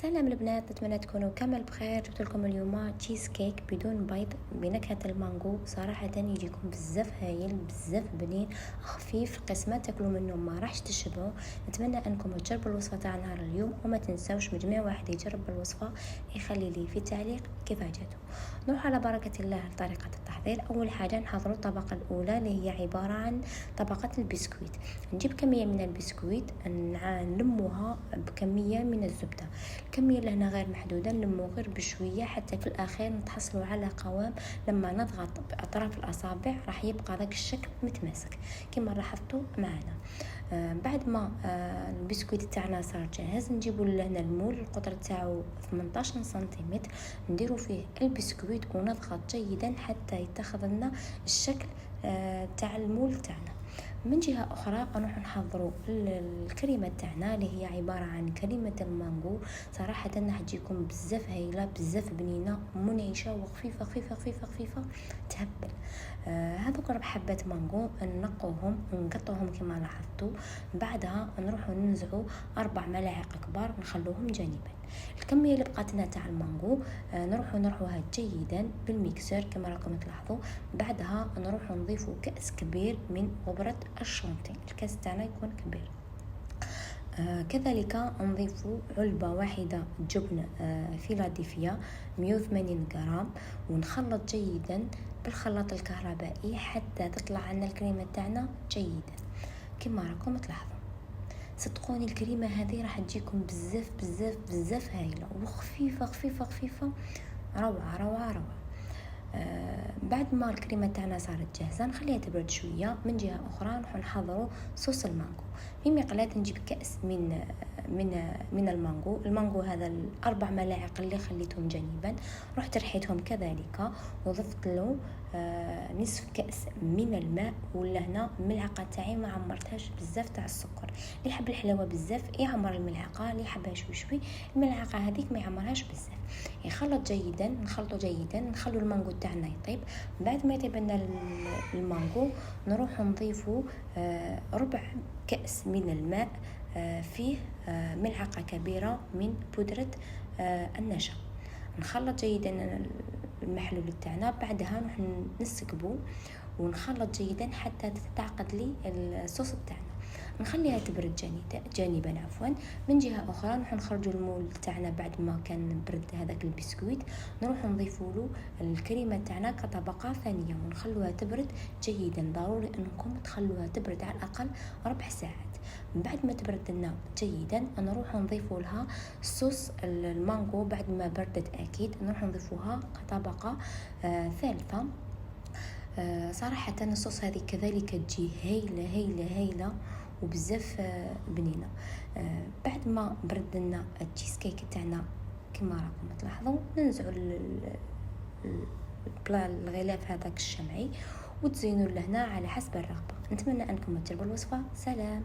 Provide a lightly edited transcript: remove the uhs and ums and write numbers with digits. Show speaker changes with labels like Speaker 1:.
Speaker 1: سلام البنات، نتمنى تكونوا كامل بخير. جبت لكم اليوم تشيز كيك بدون بيض بنكهه المانجو. صراحه يجيكم بزاف هايل، بزاف بنين، خفيف، قسمات تاكلوا منه ما راحش تشبعوا. نتمنى انكم تجربوا الوصفه تاع نهار اليوم، وما تنساوش مجمع واحد يجرب الوصفه يخلي لي في التعليق كيف جاتو. نروح على بركه الله لطريقه التحضير. اول حاجه نحضروا الطبقه الاولى اللي هي عباره عن طبقه البسكويت. نجيب كميه من البسكويت نلموها بكميه من الزبده. الكمية اللي هنا غير محدودة، نلمو غير بشوية حتى في الأخير نتحصلوا على قوام لما نضغط بأطراف الأصابع راح يبقى ذاك الشكل متماسك كما لاحظتوا معنا. بعد ما البسكويت تاعنا صار جاهز، نجيبوا لهنا المول القطر تاعو 18 سنتيمتر، نديروا فيه البسكويت ونضغط جيدا حتى يتخذ لنا الشكل تاع المول تاعنا. من جهة أخرى نروح نحضروا الكريمة تاعنا اللي هي عبارة عن كريمة المانجو. صراحة راح تجيكم بزاف هايلة، بزاف بنينة، منعشة وخفيفة خفيفة خفيفة خفيفة تهبل. هذوك 4 حبات مانجو نقوهم ونقطعهم كما لاحظتوا. بعدها نروح ننزعوا 4 ملاعق كبار نخلوهم جانبا. الكميه اللي بقات لنا تاع المانجو نروحوها جيدا بالميكسر كما راكم تلاحظوا. بعدها نروح نضيفوا كأس كبير من غبرة الشونتي، الكاس تاعنا يكون كبير. كذلك نضيف علبة واحدة جبن فيلادلفيا 180 غرام، ونخلط جيدا بالخلاط الكهربائي حتى تطلع عنا الكريمة تاعنا جيدا كما راكم تلاحظوا. صدقوني الكريمة هذه راح تجيكم بزاف بزاف بزاف هايلة وخفيفة خفيفة خفيفة، روعة روعة روعة. بعد ما الكريمه تاعنا صارت جاهزه نخليها تبرد شويه. من جهه اخرى نروح نحضروا صوص المانجو. في مقلاة نجيب كأس من المانجو هذا 4 ملاعق اللي خليتهم جانبا، رحت رحيتهم كذلك وضفت له نصف كأس من الماء، ولا هنا الملعقه تاعي ما عمرتهاش بزاف تاع السكر. اللي يحب الحلاوه بزاف يعمر الملعقه، اللي يحبها شوي شوي الملعقه هذيك ما يعمرهاش بزاف. يخلط جيدا، نخلطه جيدا، نخلو المانجو تاعنا يطيب. بعد ما يطيب لنا المانجو نروح نضيفه ربع كأس من الماء، فيه ملعقة كبيرة من بودرة النشا. نخلط جيدا المحلول تاعنا. بعدها نروح نسكبه ونخلط جيدا حتى تتعقد لي الصوص تاعنا. نخليها تبرد جانبا عفوا. من جهه اخرى نروح نخرجوا المول تاعنا بعد ما كان برد هذاك البسكويت، نروح نضيفوا له الكريمه تاعنا كطبقه ثانيه ونخلوها تبرد جيدا. ضروري انكم تخلوها تبرد على الاقل 4 ساعات. بعد ما تبرد لنا جيدا نروح نضيفوا لها صوص المانجو. بعد ما بردت اكيد نروح نضيفوها كطبقه ثالثه. صراحة الصوص هذه كذلك تجي هايلة هايلة هايلة وبزاف بنينة. بعد ما برد لنا التشيز كيك تاعنا كما راكم تلاحظوا، ننزعوا الغلاف هذاك الشمعي وتزينوا لهنا على حسب الرغبة. نتمنى انكم تجربوا الوصفة. سلام.